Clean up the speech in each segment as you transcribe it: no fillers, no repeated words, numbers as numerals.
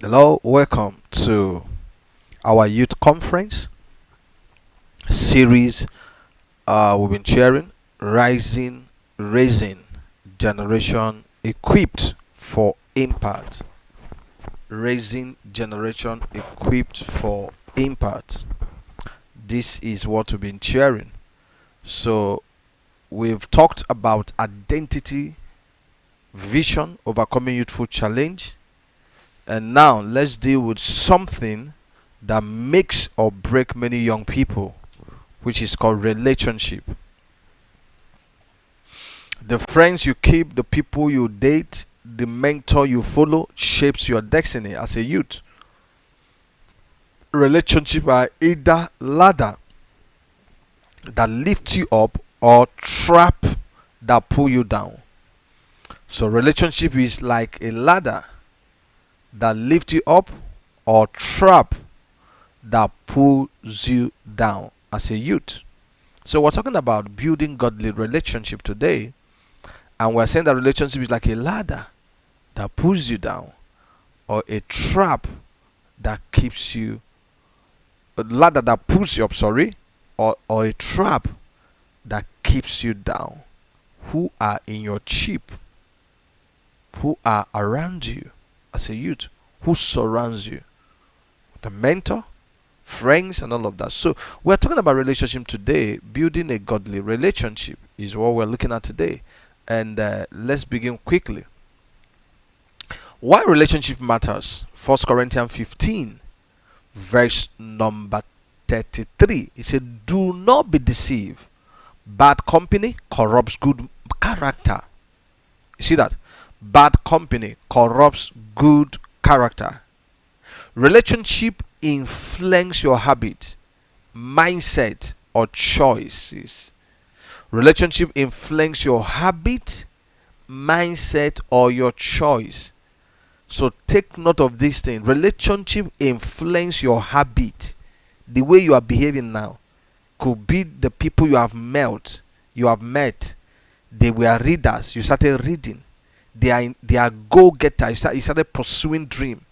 Hello, welcome to our youth conference series. We've been sharing raising generation equipped for impact. Raising generation equipped for impact. This is what we've been sharing. So we've talked about identity, vision, overcoming youthful challenge, and now let's deal with something that makes or break many young people, which is called relationship. The friends you keep, the people you date, the mentor you follow shapes your destiny as a youth. Relationships are either ladder that lift you up or trap that pull you down. So relationship is like a ladder that lift you up or trap that pulls you down as a youth. So we're talking about building godly relationship today, and we're saying that relationship is like a ladder that pulls you down, or a trap that keeps you, a ladder that pulls you up, sorry, or a trap that keeps you down. Who are in your chip? Who are around you as a youth? Who surrounds you? The mentor, friends, and all of that. So we're talking about relationship today. Building a godly relationship is what we're looking at today. And let's begin quickly. Why relationship matters? 1 Corinthians 15, verse number 33. It said, "Do not be deceived. Bad company corrupts good character." You see that? Bad company corrupts good character. Relationship influence your habit, mindset, or choices. Relationship influence your habit, mindset, or your choice. So take note of this thing. Relationship influence your habit. The way you are behaving now could be the people you have met. They were readers. You started reading. They are go-getters. You started pursuing dream.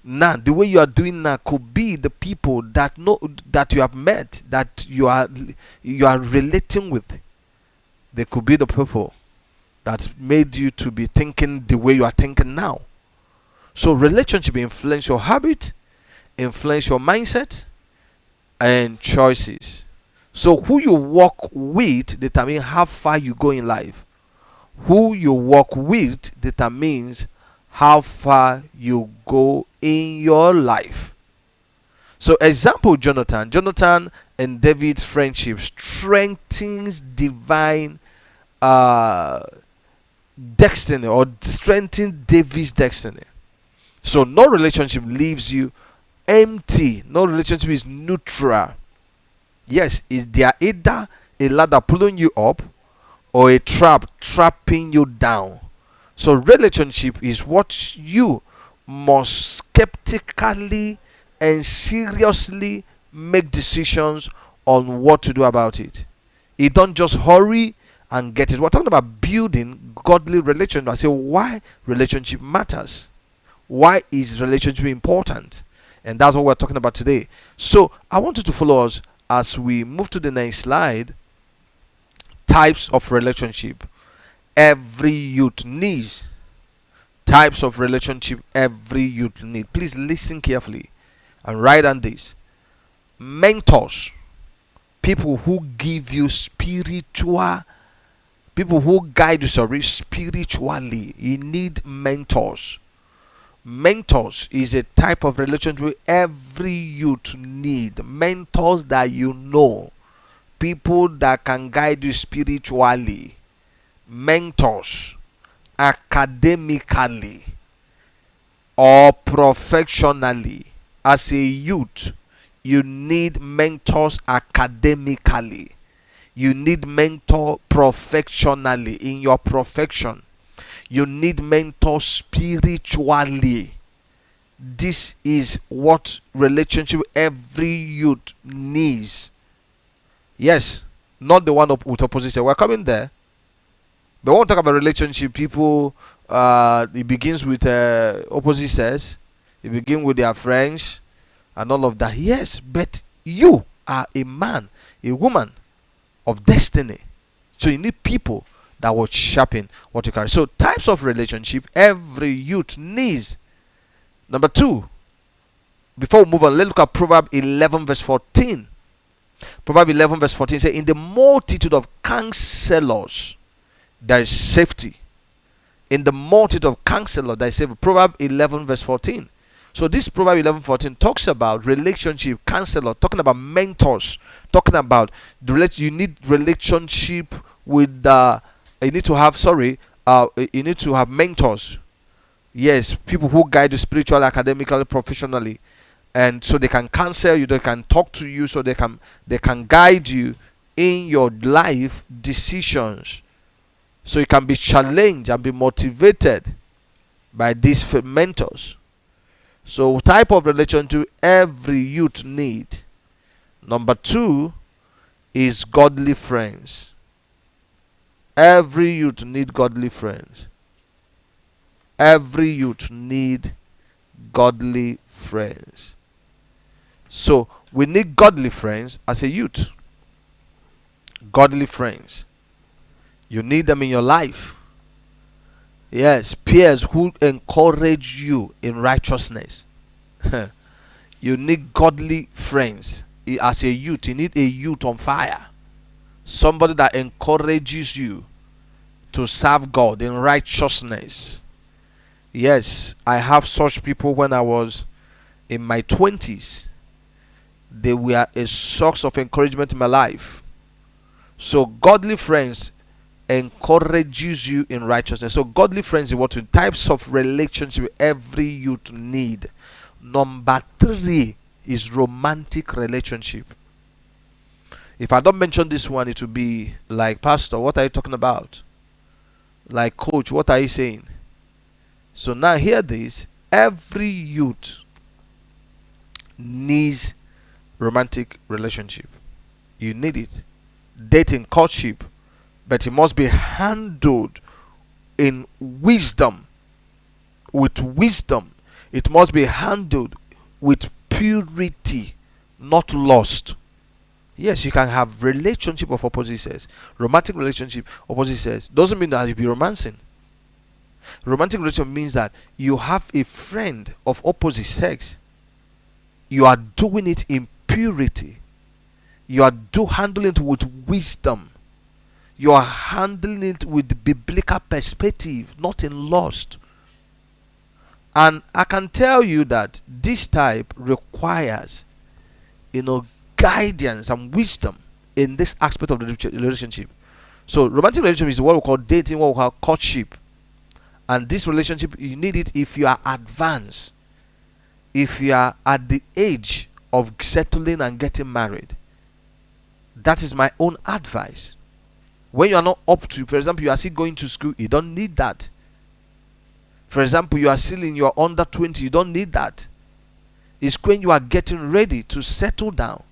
Now the way you are doing now could be the people that you have met, that you are relating with. They could be the people that made you to be thinking the way you are thinking now. So relationship influence your habit, influence your mindset, and choices. So who you walk with determines how far you go in life. Who you walk with determines how far you go in your life. So example, Jonathan and David's friendship strengthens divine uh, destiny, or strengthens David's destiny. So no relationship leaves you empty. No relationship is neutral. Yes, they are either a ladder pulling you up or a trap trapping you down. So relationship is what you must skeptically and seriously make decisions on what to do about it. You don't just hurry and get it. We're talking about building godly relationship. I say why relationship matters. Why is relationship important? And that's what we're talking about today. So I want you to follow us as we move to the next slide. Types of relationship every youth needs. Types of relationship every youth need. Please listen carefully and write down this. Mentors, people who give you people who guide you, spiritually. You need mentors. Mentors is a type of relationship every youth need. Mentors that you know, people that can guide you spiritually. Mentors academically or professionally. As a youth, you need mentors academically. You need mentor professionally in your profession. You need mentor spiritually. This is what relationship every youth needs. Yes, not the one with opposition. We're coming there. But when we talk about relationship, people, it begins with opposite sex. You begin with their friends and all of that. Yes, but you are a man, a woman of destiny. So you need people that will sharpen what you carry. So types of relationship every youth needs. Number two, before we move on, let's look at Proverbs 11 verse 14. Proverbs 11 verse 14 says, in the multitude of counselors there is safety. In the multitude of counselors there is safety. Proverbs 11 verse 14. So this Proverbs 11:14 talks about relationship, counselor, talking about mentors, talking about you need relationship with you need to have you need to have mentors. Yes, people who guide you spiritually, academically, professionally, and so they can counsel you, they can talk to you, so they can guide you in your life decisions. So you can be challenged and be motivated by these mentors. So type of relationship every youth need. Number two is godly friends. Every youth need godly friends. Every youth need godly friends. So we need godly friends as a youth. Godly friends. You need them in your life. Yes, peers who encourage you in righteousness. You need godly friends. As a youth, you need a youth on fire. Somebody that encourages you to serve God in righteousness. Yes, I have such people when I was in my 20s. They were a source of encouragement in my life. So godly friends encourages you in righteousness. So godly friends is what two types of relationship every youth need. Number three is romantic relationship. If I don't mention this one, it will be like, Pastor, what are you talking about? Like, Coach, what are you saying? So now hear this. Every youth needs romantic relationship. You need it. Dating, courtship, but it must be handled in wisdom. With wisdom. It must be handled with purity, not lust. Yes, you can have relationship of opposite sex. Romantic relationship, opposite sex. Doesn't mean that you be romancing. Romantic relationship means that you have a friend of opposite sex. You are doing it in purity. You are handling it with wisdom. You are handling it with biblical perspective, not in lust. And I can tell you that this type requires, guidance and wisdom in this aspect of the relationship. So romantic relationship is what we call dating, what we call courtship. And this relationship, you need it if you are advanced. If you are at the age of settling and getting married. That is my own advice. When you are not up to, for example, you are still going to school, you don't need that. For example, you are still in your under 20, you don't need that. It's when you are getting ready to settle down,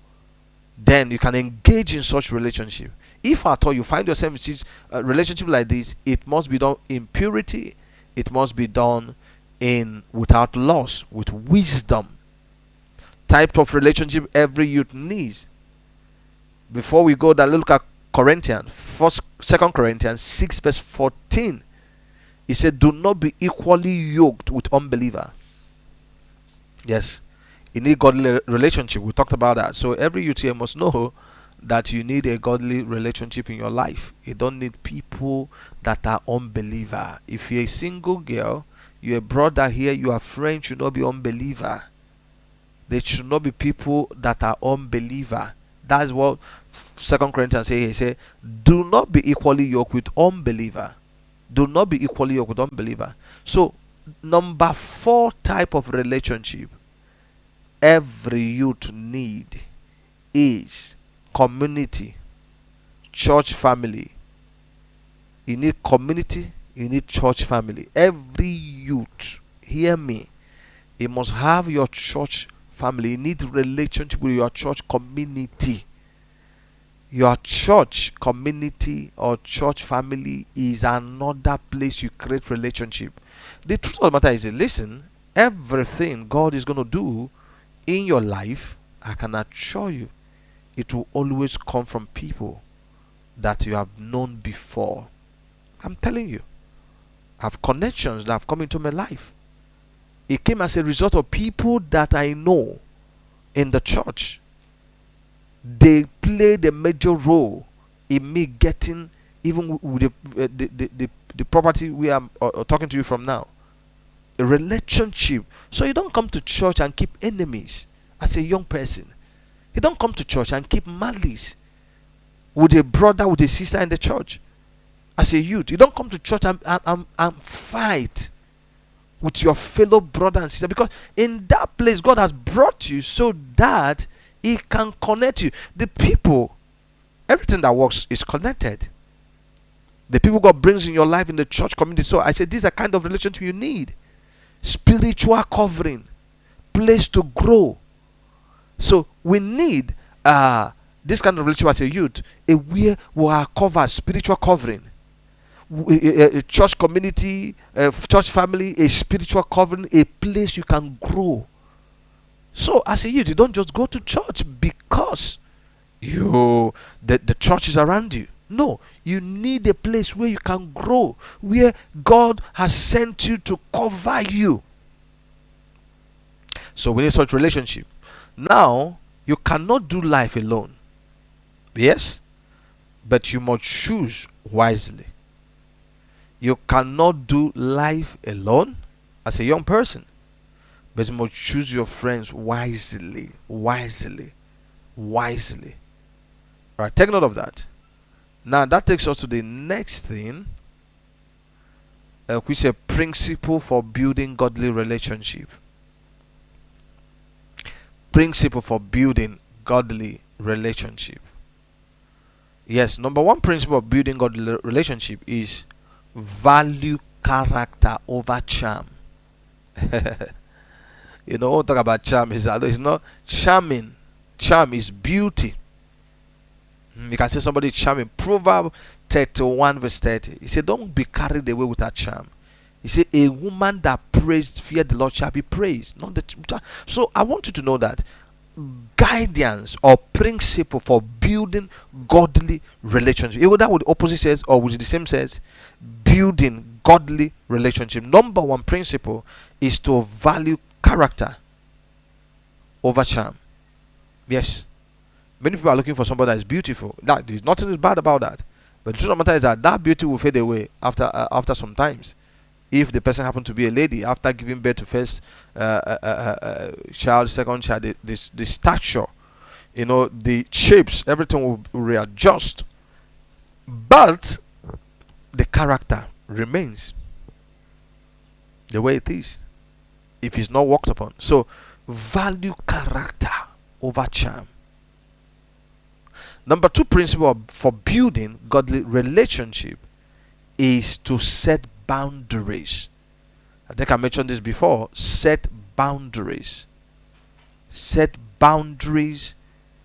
then you can engage in such relationship. If at all you find yourself in a relationship like this, it must be done in purity. It must be done without loss, with wisdom. Type of relationship every youth needs. Before we go there, look at Corinthians, 2 Corinthians 6 verse 14. He said, do not be equally yoked with unbeliever. Yes, you need godly relationship. We talked about that. So every youth here must know that you need a godly relationship in your life. You don't need people that are unbeliever. If you're a single girl, you're a brother here, your friend should not be unbeliever. They should not be people that are unbeliever. That's what 2 Corinthians say. He said, do not be equally yoked with unbeliever. Do not be equally yoked with unbeliever. So, number 4 type of relationship every youth need is community, church family. You need community, you need church family. Every youth, hear me, you must have your church family. You need relationship with your church community. Your church community or church family is another place you create relationship. The truth of the matter is, listen, everything God is going to do in your life, I can assure you, it will always come from people that you have known before. I'm telling you, I have connections that have come into my life. It came as a result of people that I know in the church. They played a major role in me getting even with the property we are talking to you from now. A relationship. So you don't come to church and keep enemies as a young person. You don't come to church and keep malice with a brother, with a sister in the church. As a youth, you don't come to church and fight with your fellow brother and sister, because in that place God has brought you so that He can connect you. The people, everything that works is connected. The people God brings in your life in the church community. So I said, these are kind of relationship you need. Spiritual covering, place to grow. So we need this kind of relationship as a youth, where we are covered, spiritual covering. A church community, a church family, a spiritual covering, a place you can grow. So as a youth, you don't just go to church because the church is around you. No, you need a place where you can grow, where God has sent you to cover you. So we need such relationship. Now, you cannot do life alone. Yes? But you must choose wisely. You cannot do life alone as a young person. But you must choose your friends wisely. Wisely. Wisely. Alright, take note of that. Now that takes us to the next thing, which is a principle for building godly relationship. Principle for building godly relationship. Yes, number one principle of building godly relationship is value character over charm. You know, we'll talk about charm. It's not charming. Charm is beauty. You can say somebody is charming. Proverbs 31 verse 30. He said, don't be carried away with that charm. He said, a woman that prays, fear the Lord shall be praised. Not the. So I want you to know that guidance or principle for building godly relationship, either that with the opposite says or with the same says, building godly relationship. Number one principle is to value character over charm. Yes. Many people are looking for somebody that is beautiful. That is nothing bad about that. But the truth of the matter is that beauty will fade away after some times. If the person happens to be a lady, after giving birth to first child, second child, the stature, the shapes, everything will readjust. But the character remains the way it is if it's not worked upon. So value character over charm. Number two principle for building godly relationship is to set boundaries. I think I mentioned this before. Set boundaries. Set boundaries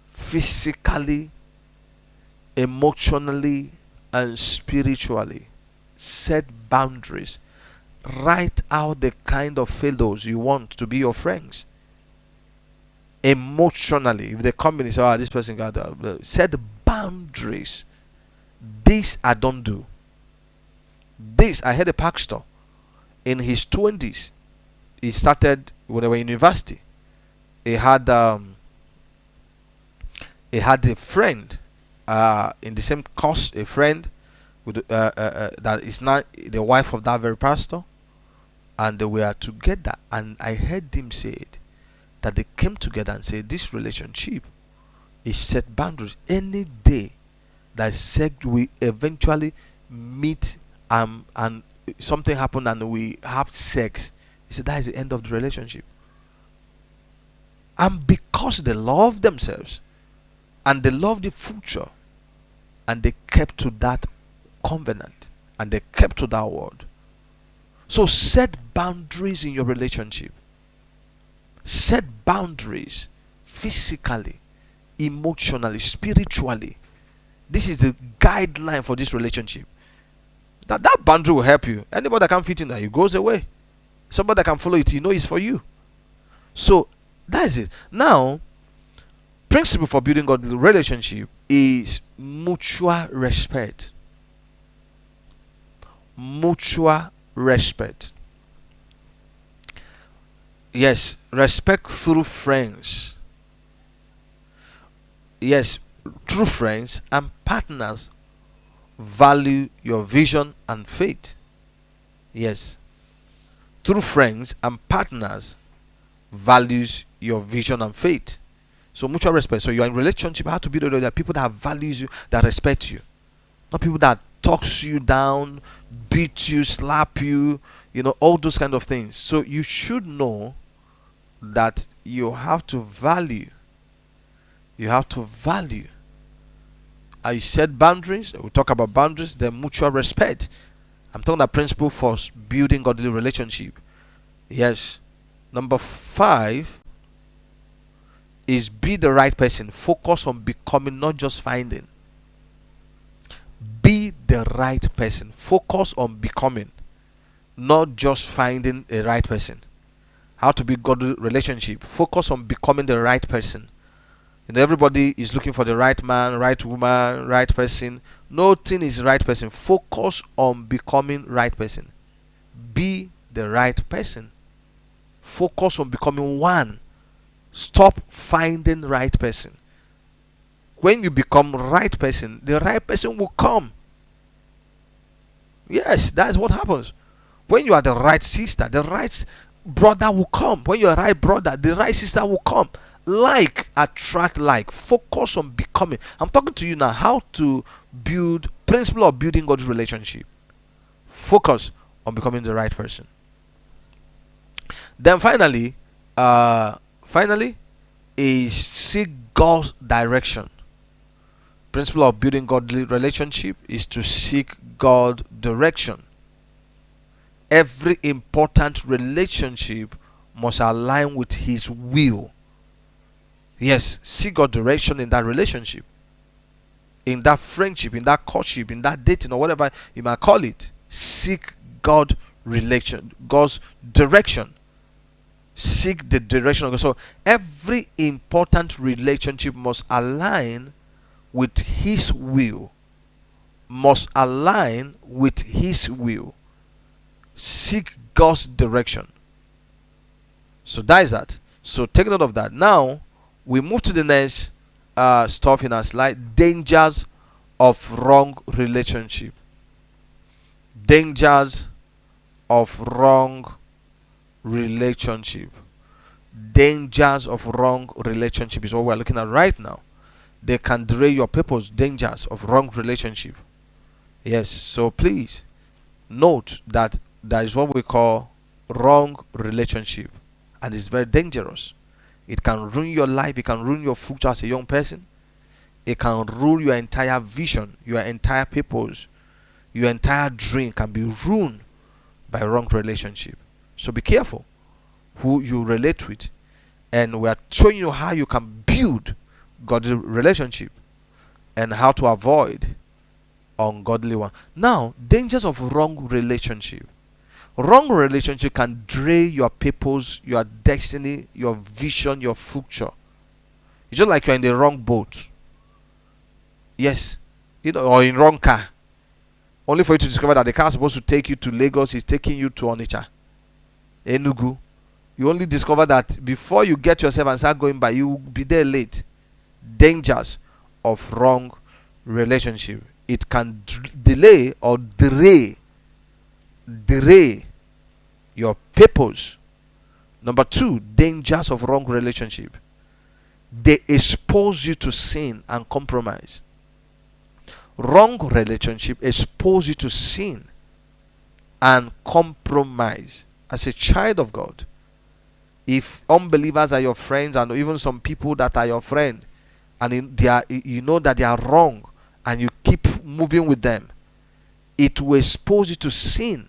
physically, emotionally, and spiritually. Set boundaries. Write out the kind of fellows you want to be your friends. Emotionally, if they come in and say, this person got set boundaries. This I don't do. This, I had a pastor in his 20s. He started when they were in university. He had a friend in the same course, a friend with that is not the wife of that very pastor, and they were together. And I heard him say it, that they came together and said this relationship is set boundaries. Any day that sex we eventually meet and something happened and we have sex, he said that is the end of the relationship. And because they love themselves and they love the future, and they kept to that covenant and they kept to that word. So set boundaries in your relationship. Set boundaries physically, emotionally, spiritually. This is the guideline for this relationship. That boundary will help you. Anybody that can't fit in there, it goes away. Somebody that can follow it, you know it's for you. So that is it. Now, principle for building godly relationship is mutual respect. Mutual respect. Yes, respect through friends. Yes, true friends and partners value your vision and faith. Yes, true friends and partners values your vision and faith. So mutual respect. So you're in relationship. You have to be there are people that values you, that respect you, not people that talks you down, beat you, slap you, all those kind of things. So you should know that you have to value. You have to value. I set boundaries. We talk about boundaries. Then mutual respect. I'm talking about principle for building godly relationship. Yes. Number 5 is be the right person. Focus on becoming, not just finding. Be the right person. Focus on becoming, not just finding a right person. How to build godly relationship. Focus on becoming the right person. Everybody is looking for the right man, right woman, right person. Nothing is right person. Focus on becoming right person. Be the right person. Focus on becoming one. Stop finding right person. When you become right person, the right person will come. Yes, that's what happens. When you are the right sister, the right brother will come. When you are right brother, the right sister will come. Like attract like. Focus on becoming. I'm talking to you now how to build principle of building God's relationship. Focus on becoming the right person. Then finally is seek God's direction. Principle of building godly relationship is to seek God's direction. Every important relationship must align with His will. Yes, seek God's direction in that relationship, in that friendship, in that courtship, in that dating, or whatever you might call it. Seek God's direction. Seek the direction of God. So every important relationship must align with His will. Must align with His will. Seek God's direction. So that is that. So take note of that. Now we move to the next stuff in our slide. Dangers of wrong relationship. Dangers of wrong relationship. Dangers of wrong relationship is what we're looking at right now. They can derail your purpose. Dangers of wrong relationship. Yes, so please note that that is what we call wrong relationship, and it's very dangerous. It can ruin your life. It can ruin your future as a young person. It can ruin your entire vision, your entire purpose, your entire dream can be ruined by wrong relationship. So be careful who you relate with, and we are showing you how you can build godly relationship and how to avoid ungodly one. Now, dangers of wrong relationship. Wrong relationship can drain your purpose, your destiny, your vision, your future. It's just like you're in the wrong boat. Yes, or in wrong car. Only for you to discover that the car supposed to take you to Lagos is taking you to Onitsha, Enugu. You only discover that before you get yourself and start going by, you will be there late. Dangers of wrong relationship. It can delay or derail your purpose. Number 2, dangers of wrong relationship. They expose you to sin and compromise. Wrong relationship expose you to sin and compromise. As a child of God, if unbelievers are your friends, and even some people that are your friend, and they are, you know that they are wrong, and you keep moving with them, it will expose you to sin.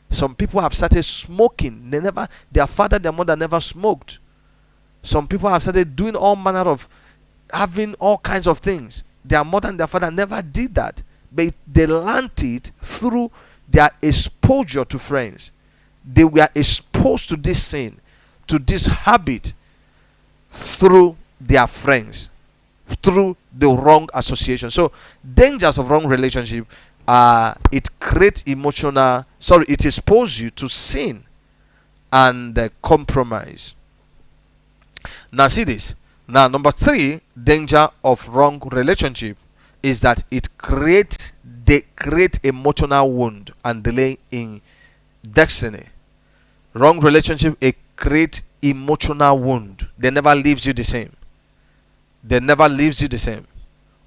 Some people have started smoking. Their father, their mother never smoked. Some people have started doing all manner of, having all kinds of things. Their mother and their father never did that, but they learned it through their exposure to friends. they were exposed to this sin, to this habit, through their friends, through the wrong association. So dangers of wrong relationship, it creates it exposes you to sin and compromise. Now see this. Now number 3 danger of wrong relationship is that they create emotional wound and delay in destiny. Wrong relationship, it create emotional wound. They never leaves you the same. They never leaves you the same.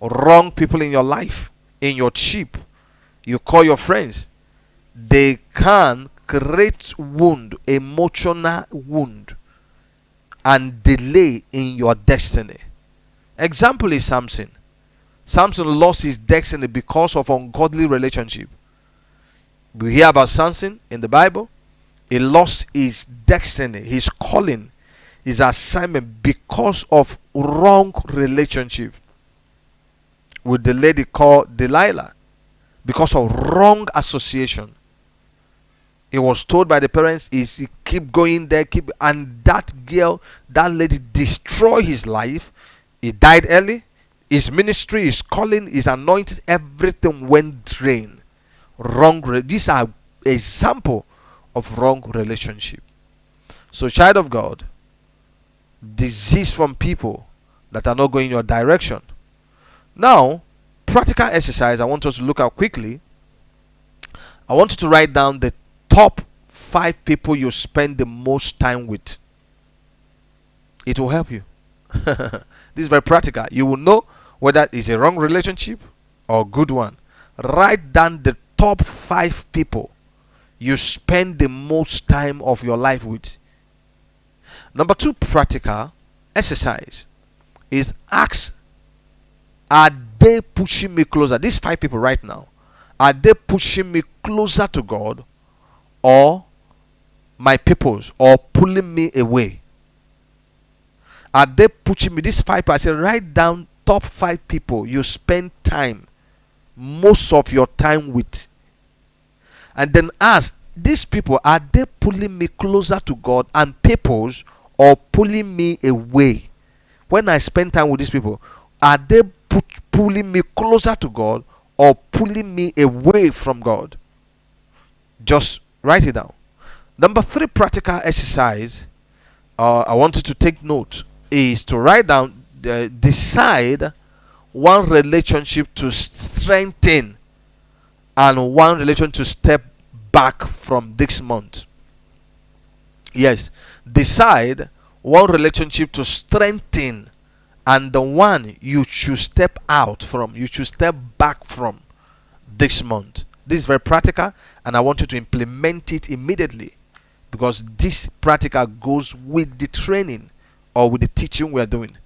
Wrong people in your life, in your chip, you call your friends, they can create wound, emotional wound, and delay in your destiny. Example is Samson. Samson lost his destiny because of ungodly relationship. We hear about Samson in the Bible. He lost his destiny, his calling, his assignment because of wrong relationship with the lady called Delilah, because of wrong association. He was told by the parents, he keep going there, and that girl, that lady destroyed his life. He died early. His ministry, his calling, his anointing, everything went drain. These are example of wrong relationship. So, child of God, desist from people that are not going in your direction. Now, practical exercise I want us to look at quickly. I want you to write down the top 5 people you spend the most time with. It will help you. This is very practical. You will know whether it's a wrong relationship or a good one. Write down the top 5 people you spend the most time of your life with. Number 2 practical exercise is ask, are they pushing me closer? These 5 people right now, are they pushing me closer to God, or my purpose, or pulling me away? Are they pushing me? These 5 people, I say write down top 5 people you spend most of your time with, and then ask, these people, are they pulling me closer to God and purpose, or pulling me away? When I spend time with these people, are they pulling me closer to God or pulling me away from God? Just write it down. Number 3 practical exercise I want you to take note is to write down, decide one relationship to strengthen and one relationship to step back from this month. Yes, decide one relationship to strengthen and the one you should step out from, you should step back from this month. This is very practical, and I want you to implement it immediately, because this practical goes with the training or with the teaching we are doing.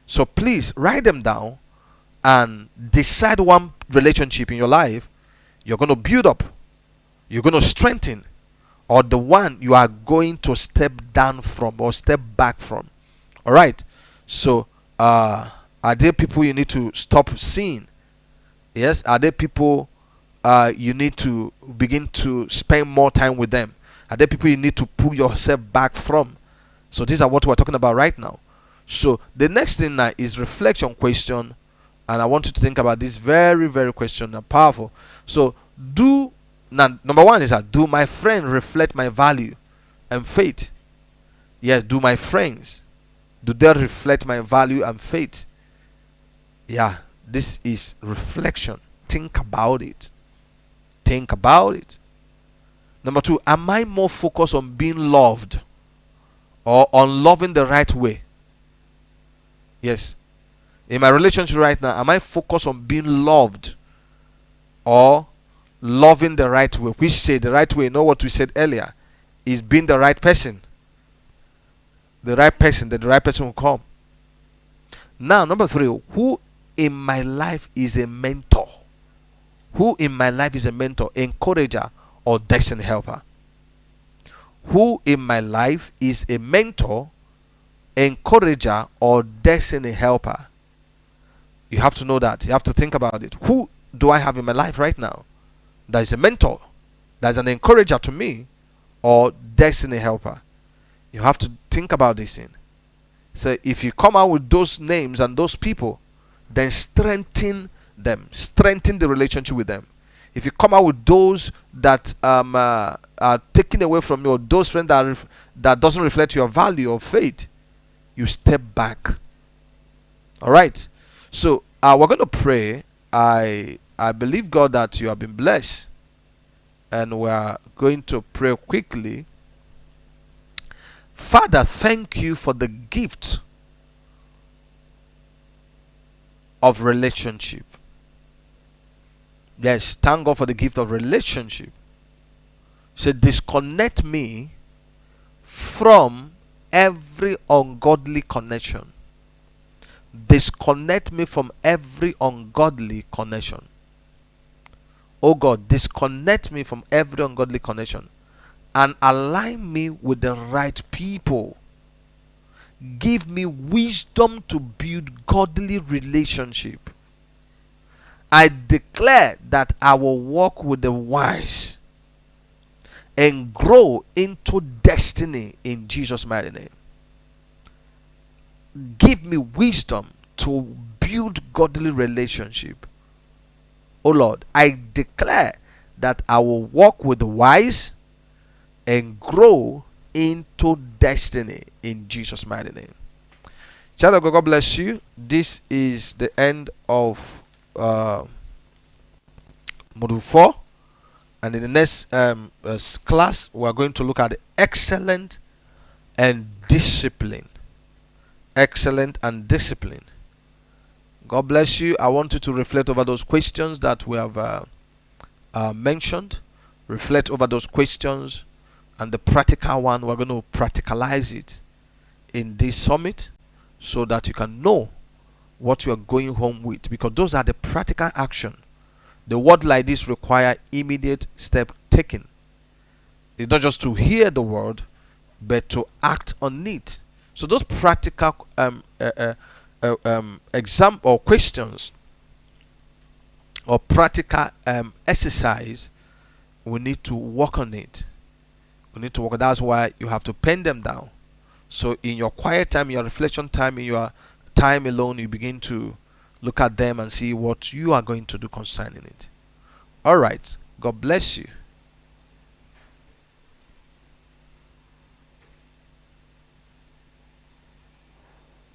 So please write them down and decide one relationship in your life you're going to build up, you're going to strengthen, or the one you are going to step down from or step back from. All right. So are there people you need to stop seeing? Yes. Are there people you need to begin to spend more time with them? Are there people you need to pull yourself back from? So these are what we're talking about right now. So the next thing now is reflection question, and I want you to think about this very, very question, powerful. So number 1 is that, do my friend reflect my value and faith? Yes, do my friends, do they reflect my value and faith? Yeah, this is reflection. Think about it. Think about it. Number 2, am I more focused on being loved or on loving the right way? Yes. In my relationship right now, am I focused on being loved or loving the right way? We say the right way, you know what we said earlier, is being the right person. The right person, that the right person will come. Now, number 3, who in my life is a mentor? Who in my life is a mentor, encourager, or destiny helper? Who in my life is a mentor, encourager, or destiny helper? You have to know that. You have to think about it. Who do I have in my life right now that is a mentor, that is an encourager to me, or destiny helper. You have to think about this thing. So if you come out with those names and those people, then strengthen them, strengthen the relationship with them. If you come out with those that are taken away from you, or those friends that doesn't reflect your value or faith, you step back. All right. So we're going to pray. I believe God that you have been blessed, and we're going to pray quickly. Father, thank you for the gift of relationship. Yes, thank God for the gift of relationship. So disconnect me from every ungodly connection. Disconnect me from every ungodly connection. Oh God, disconnect me from every ungodly connection and align me with the right people. Give me wisdom to build godly relationship. I declare that I will walk with the wise and grow into destiny in Jesus' mighty name. Give me wisdom to build godly relationship. Oh Lord, I declare that I will walk with the wise and grow into destiny in Jesus' mighty name. Child of God, God bless you. This is the end of module 4, and in the next class we are going to look at excellent and discipline. Excellent and discipline. God bless you. I want you to reflect over those questions that we have mentioned. Reflect over those questions, and the practical one, we're going to practicalize it in this summit so that you can know what you are going home with, because those are the practical action. The word like this require immediate step taken. It's not just to hear the word, but to act on it. So those practical exam or questions or practical exercise, we need to work on it. We need to work. That's why you have to pen them down. So in your quiet time, your reflection time, in your time alone, you begin to look at them and see what you are going to do concerning it. All right. God bless you.